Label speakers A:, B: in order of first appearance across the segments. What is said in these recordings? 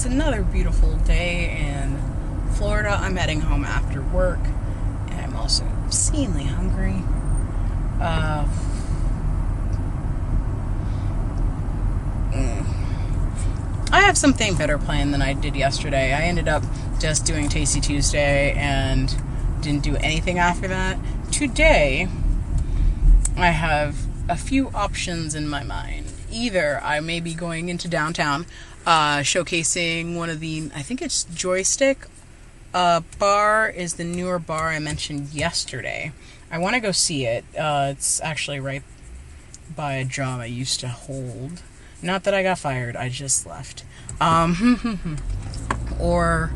A: It's another beautiful day in Florida. I'm heading home after work, and I'm also obscenely hungry. I have something better planned than I did yesterday. I ended up just doing Tasty Tuesday and didn't do anything after that. Today, I have a few options in my mind. Either I may be going into downtown, showcasing one of the, I think it's Joystick bar is the newer bar I mentioned yesterday. I want to go see it. It's actually right by a job I used to hold. Not that I got fired, I just left. Or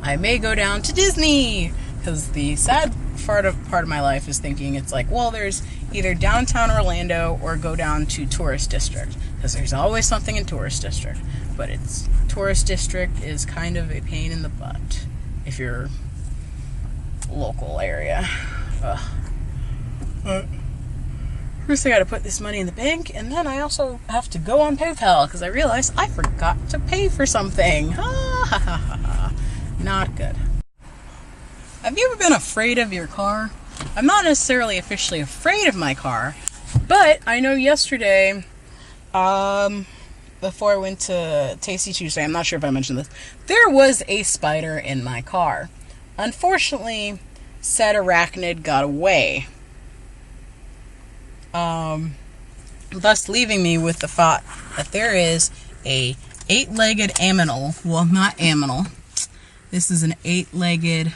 A: I may go down to Disney, because the sad part of my life is thinking it's like, well, there's either downtown Orlando or go down to Tourist District, because there's always something in Tourist District. But Tourist District is kind of a pain in the butt if you're local area. First I gotta put this money in the bank, and then I also have to go on PayPal because I realized I forgot to pay for something. Not good. Have you ever been afraid of your car? I'm not necessarily officially afraid of my car, but I know yesterday, before I went to Tasty Tuesday, I'm not sure if I mentioned this, there was a spider in my car. Unfortunately, said arachnid got away. Thus leaving me with the thought that there is a 8-legged aminal, well, not aminal, this is an 8-legged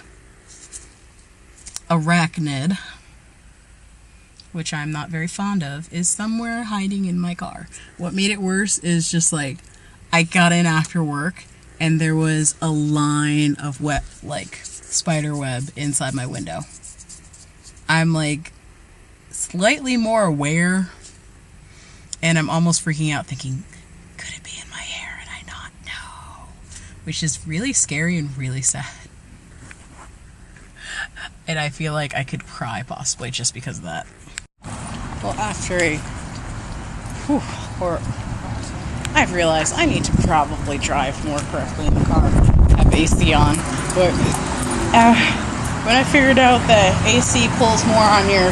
A: arachnid, which I'm not very fond of, is somewhere hiding in my car. What made it worse is just like, I got in after work and there was a line of wet, like, spider web inside my window. I'm like slightly more aware, and I'm almost freaking out thinking, could it be in my hair and I not know? Which is really scary and really sad. And I feel like I could cry possibly just because of that. Well, after I've realized I need to probably drive more correctly in the car. I have AC on, but when I figured out that AC pulls more on your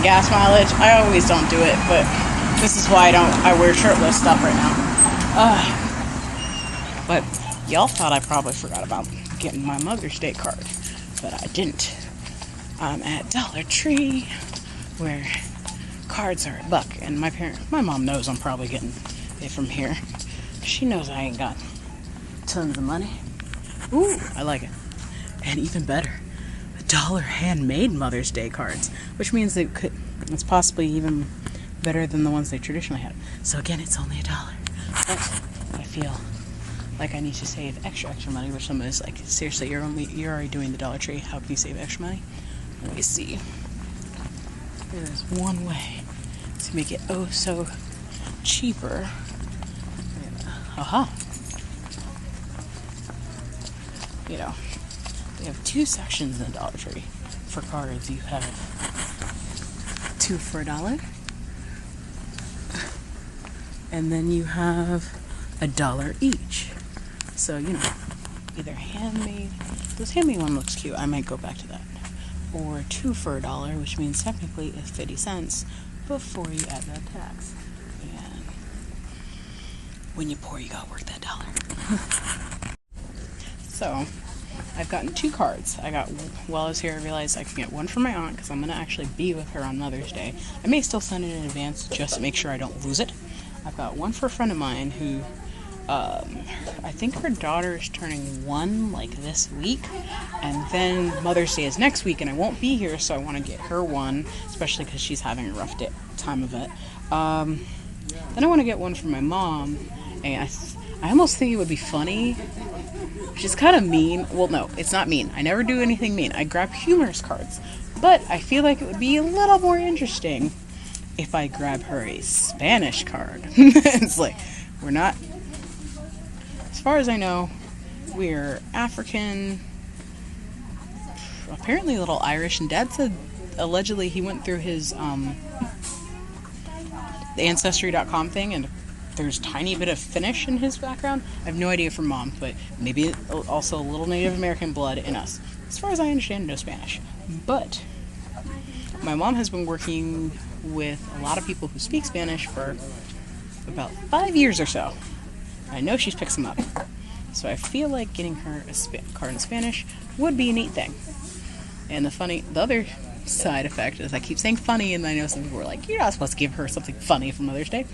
A: gas mileage, I always don't do it, but this is why I wear shirtless stuff right now. But y'all thought I probably forgot about getting my Mother's Day card, but I didn't. I'm at Dollar Tree, where cards are $1, and my mom knows I'm probably getting it from here. She knows I ain't got tons of money. Ooh, I like it. And even better, $1 handmade Mother's Day cards, which means it's possibly even better than the ones they traditionally have. So again, it's only $1. But I feel like I need to save extra money, which someone is like, seriously, you're already doing the Dollar Tree. How can you save extra money? Let me see. There is one way to make it oh so cheaper. Aha. You know, they have 2 sections in Dollar Tree for cards. You have 2 for $1, and then you have $1 each. So, you know, either handmade, this handmade one looks cute, I might go back to that, or 2 for $1, which means technically it's 50 cents before you add that tax. And when you're poor, you gotta work that dollar. So, I've gotten 2 cards. While I was here, I realized I can get one for my aunt, because I'm going to actually be with her on Mother's Day. I may still send it in advance, just to make sure I don't lose it. I've got one for a friend of mine who, I think her daughter is turning 1, like, this week. And then Mother's Day is next week, and I won't be here, so I want to get her one, especially because she's having a rough time of it. Then I want to get one for my mom, and I almost think it would be funny, which is kind of mean. Well, no, it's not mean. I never do anything mean. I grab humorous cards. But I feel like it would be a little more interesting if I grab her a Spanish card. It's like, we're not, as far as I know, we're African, apparently a little Irish, and Dad said allegedly he went through his the Ancestry.com thing, and there's a tiny bit of Finnish in his background. I have no idea from mom, but maybe also a little Native American blood in us. As far as I understand, no Spanish. But my mom has been working with a lot of people who speak Spanish for about 5 years or so. I know she's picked some up. So I feel like getting her a card in Spanish would be a neat thing. And the other side effect is I keep saying funny, and I know some people are like, you're not supposed to give her something funny for Mother's Day.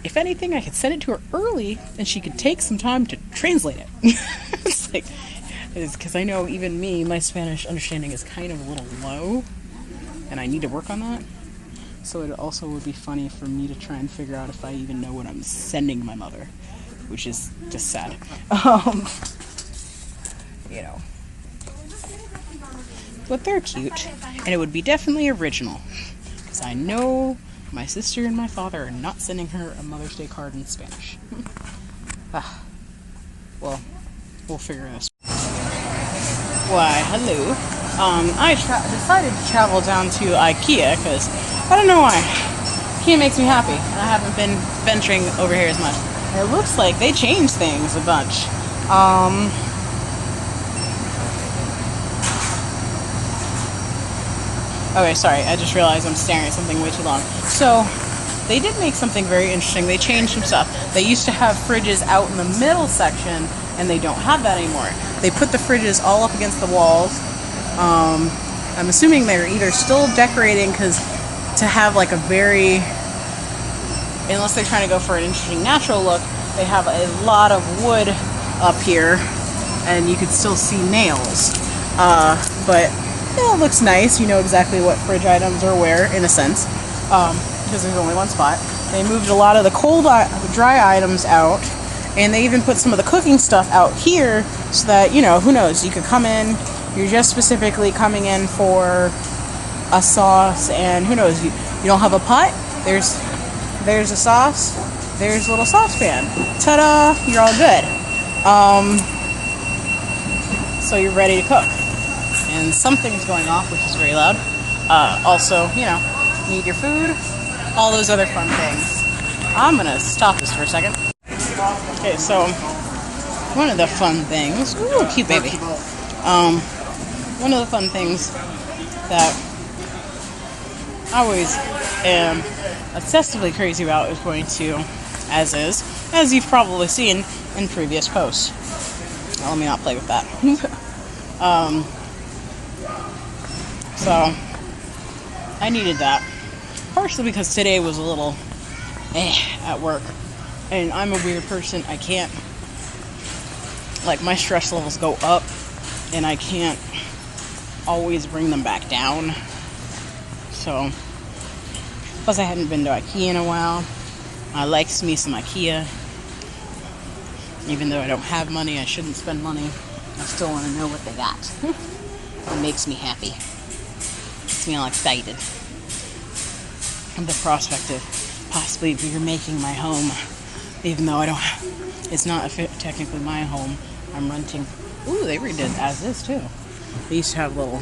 A: If anything, I could send it to her early, and she could take some time to translate it. It's like, because I know even me, my Spanish understanding is kind of a little low, and I need to work on that. So it also would be funny for me to try and figure out if I even know what I'm sending my mother, which is just sad. You know. But they're cute, and it would be definitely original, because I know my sister and my father are not sending her a Mother's Day card in Spanish. Well, we'll figure this. Why, hello. I decided to travel down to Ikea, because I don't know why. Ikea makes me happy, and I haven't been venturing over here as much. And it looks like they changed things a bunch. Okay, sorry, I just realized I'm staring at something way too long. So, they did make something very interesting. They changed some stuff. They used to have fridges out in the middle section, and they don't have that anymore. They put the fridges all up against the walls. I'm assuming they're either still decorating, because to have like a very, unless they're trying to go for an interesting natural look, they have a lot of wood up here, and you could still see nails. But it looks nice. You know exactly what fridge items are where, in a sense, because there's only one spot. They moved a lot of the dry items out, and they even put some of the cooking stuff out here, so that, you know, who knows, you could come in, you're just specifically coming in for a sauce, and who knows, you don't have a pot, there's a sauce, there's a little saucepan. Ta-da! You're all good. So you're ready to cook. And something's going off, which is very loud. Also, you know, need your food, all those other fun things. I'm gonna stop this for a second. Okay, so one of the fun things, ooh, cute baby. One of the fun things that I always am obsessively crazy about is going to, as you've probably seen in previous posts. Now, let me not play with that. So, I needed that. Partially because today was a little at work. And I'm a weird person. I can't, like, my stress levels go up, and I can't always bring them back down. So, plus I hadn't been to Ikea in a while. I likes me some Ikea. Even though I don't have money, I shouldn't spend money. I still want to know what they got. It makes me happy. Makes me all excited. And the prospect of possibly remaking my home, even though I don't have, it's not technically my home. I'm renting. Ooh, they redid as is too. They used to have little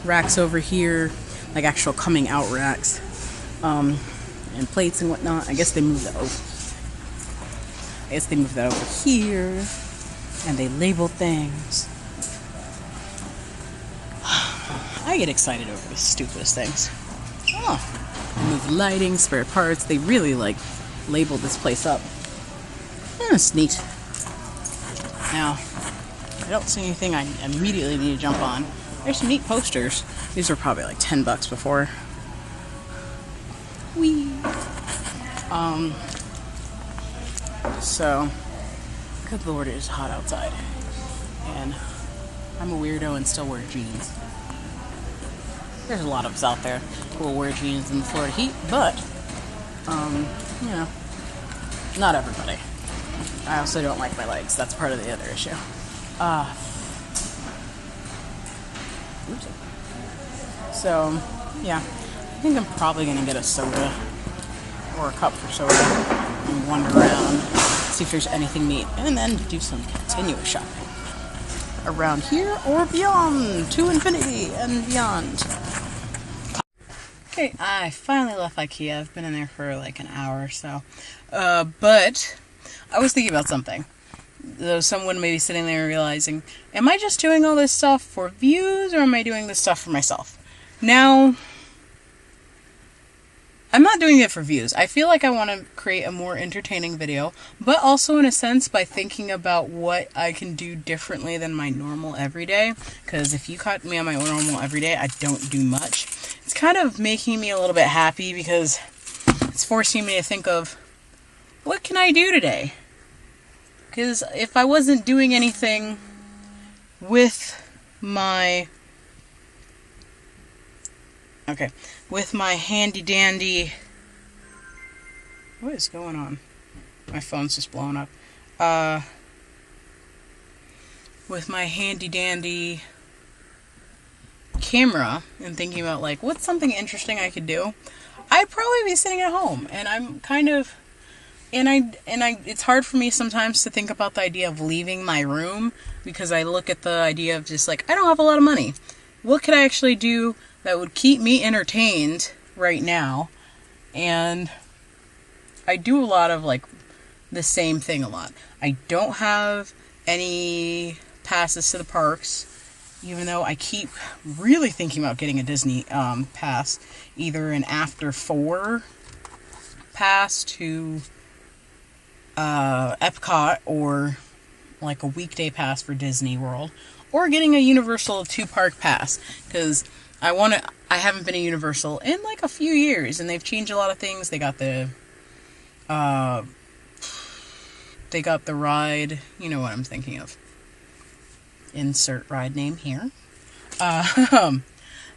A: racks over here, like actual coming out racks, and plates and whatnot. I guess they moved that over. Over here, and they label things. I get excited over the stupidest things. Oh, they move lighting, spare parts. They really labeled this place up. That's neat. Now, I don't see anything I immediately need to jump on. There's some neat posters. These were probably like $10 before. Whee! So, good lord, it is hot outside. And I'm a weirdo and still wear jeans. There's a lot of us out there who will wear jeans in the Florida heat, but, you know, not everybody. I also don't like my legs. That's part of the other issue. So, yeah, I think I'm probably going to get a soda or a cup for soda and wander around, see if there's anything neat, and then do some continuous shopping around here or beyond, to infinity and beyond. Okay, I finally left Ikea. I've been in there for like an hour or so. But I was thinking about something. Though someone may be sitting there realizing, am I just doing all this stuff for views, or am I doing this stuff for myself? Now, I'm not doing it for views. I feel like I want to create a more entertaining video, but also in a sense by thinking about what I can do differently than my normal everyday. Because if you caught me on my normal everyday, I don't do much. It's kind of making me a little bit happy because it's forcing me to think of, what can I do today? Because if I wasn't doing anything with my handy dandy, what is going on? My phone's just blowing up. With my handy dandy camera and thinking about like, what's something interesting I could do? I'd probably be sitting at home, and I'm kind of, it's hard for me sometimes to think about the idea of leaving my room, because I look at the idea of just like, I don't have a lot of money. What could I actually do that would keep me entertained right now? And I do a lot of like the same thing a lot. I don't have any passes to the parks, even though I keep really thinking about getting a Disney pass, either an after 4 pass to Epcot, or like a weekday pass for Disney World, or getting a Universal 2-park pass, because I haven't been to Universal in like a few years, and they've changed a lot of things. They got the ride, you know what I'm thinking of. Insert ride name here.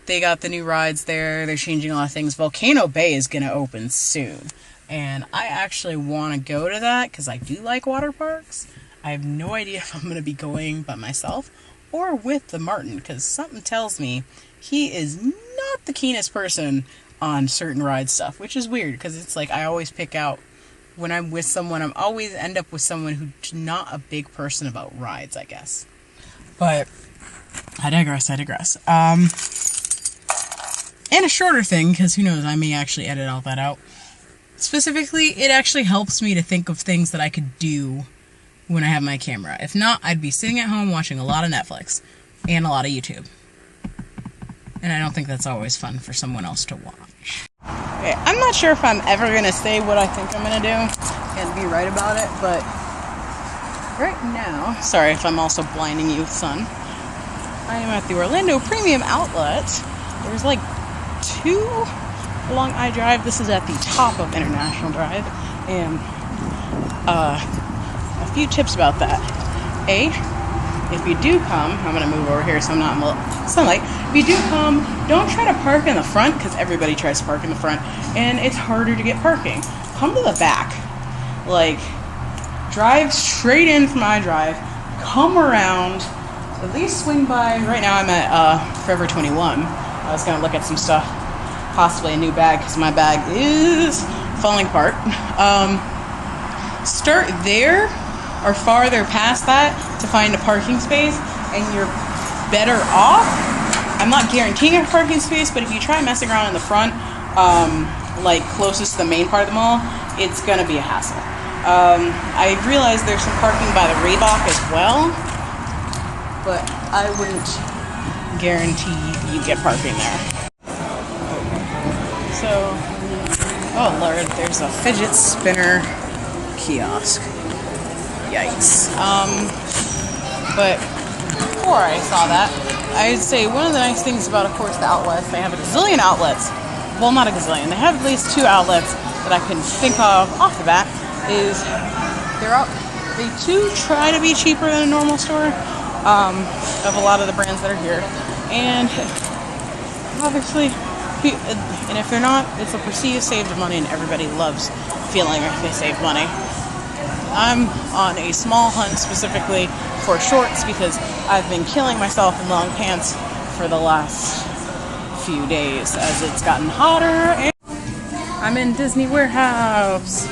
A: They got the new rides there. They're changing a lot of things. Volcano Bay is going to open soon, and I actually want to go to that because I do like water parks. I have no idea if I'm going to be going by myself or with the Martin, because something tells me he is not the keenest person on certain ride stuff, which is weird because it's like I always pick out, when I'm with someone, I always end up with someone who's not a big person about rides, I guess. But I digress. And a shorter thing, because who knows, I may actually edit all that out. Specifically, it actually helps me to think of things that I could do when I have my camera. If not, I'd be sitting at home watching a lot of Netflix and a lot of YouTube. And I don't think that's always fun for someone else to watch. Okay, I'm not sure if I'm ever going to say what I think I'm going to do and be right about it, but right now, sorry if I'm also blinding you with sun, I am at the Orlando Premium Outlet. There's like 2 along I Drive. This is at the top of International Drive, and a few tips about that. A, if you do come, I'm going to move over here so I'm not in the sunlight. If you do come, don't try to park in the front, because everybody tries to park in the front, and it's harder to get parking. Come to the back. Like, drive straight in from I Drive, come around, at least swing by. Right now I'm at Forever 21. I was going to look at some stuff, possibly a new bag, because my bag is falling apart. Start there or farther past that to find a parking space, and you're better off. I'm not guaranteeing a parking space, but if you try messing around in the front, like closest to the main part of the mall, it's going to be a hassle. I realize there's some parking by the Reebok as well, but I wouldn't guarantee you get parking there. So, oh Lord, there's a fidget spinner kiosk. Yikes. But before I saw that, I'd say one of the nice things about, of course, the outlets, they have a gazillion outlets. Well, not a gazillion. They have at least 2 outlets that I can think of off the bat. Is they do try to be cheaper than a normal store of a lot of the brands that are here, and obviously, and if they're not, it's a perceived save of money, and everybody loves feeling like they save money. I'm on a small hunt specifically for shorts because I've been killing myself in long pants for the last few days as it's gotten hotter. And I'm in Disney Warehouse.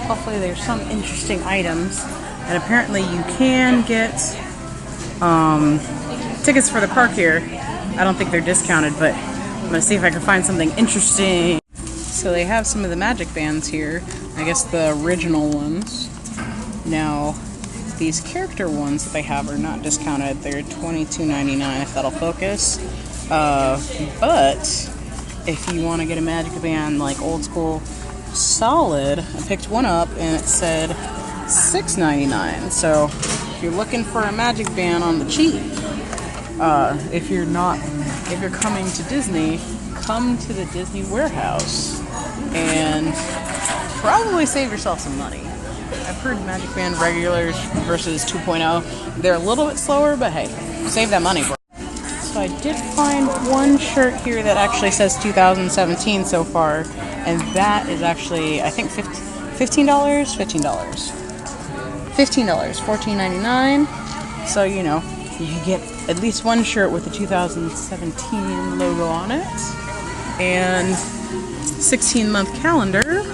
A: Hopefully there's some interesting items, and apparently you can get tickets for the park here. I don't think they're discounted, but I'm gonna see if I can find something interesting. So they have some of the magic bands here. I guess the original ones. Now, these character ones that they have are not discounted. They're $22.99 if that'll focus. But if you want to get a magic band like old school solid, I picked one up and it said $6.99. So if you're looking for a magic band on the cheap, if you're coming to Disney, come to the Disney Warehouse and probably save yourself some money. I've heard Magic Band regulars versus 2.0, they're a little bit slower, but hey, save that money, bro. So I did find one shirt here that actually says 2017 so far, and that is actually, I think, $15? $15. $14.99. So, you know, you can get at least one shirt with the 2017 logo on it. And 16-month calendar.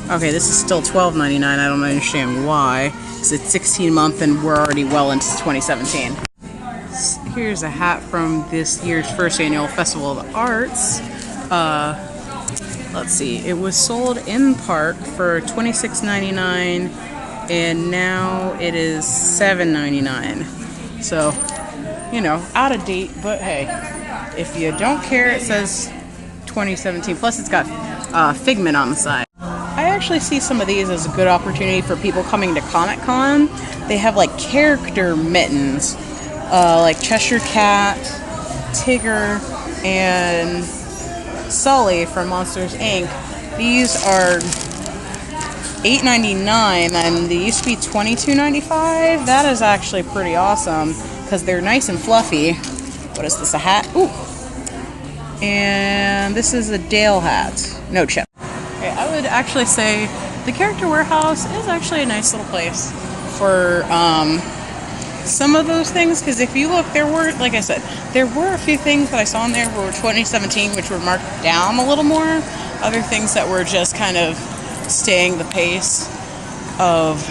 A: Okay, this is still $12.99. I don't understand why. Because it's 16-month and we're already well into 2017. Here's a hat from this year's first annual Festival of the Arts. Let's see. It was sold in park for $26.99 and now it is $7.99. So, you know, out of date, but hey, if you don't care, it says 2017. Plus, it's got Figment on the side. I actually see some of these as a good opportunity for people coming to Comic-Con. They have like character mittens, like Cheshire Cat, Tigger, and Sully from Monsters Inc. These are $8.99 and they used to be $22.95. That is actually pretty awesome because they're nice and fluffy. What is this, a hat? Ooh. And this is a Dale hat. No chip. Okay, I would actually say the Character Warehouse is actually a nice little place for some of those things, because if you look, there were, like I said, there were a few things that I saw in there were 2017, which were marked down a little more. Other things that were just kind of staying the pace of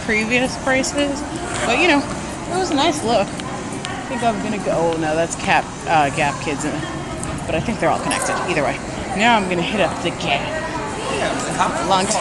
A: previous prices. But, you know, it was a nice look. I think I'm going to go, oh no, that's Gap Kids, but I think they're all connected. Either way. Now I'm going to hit up the Gap. Long time.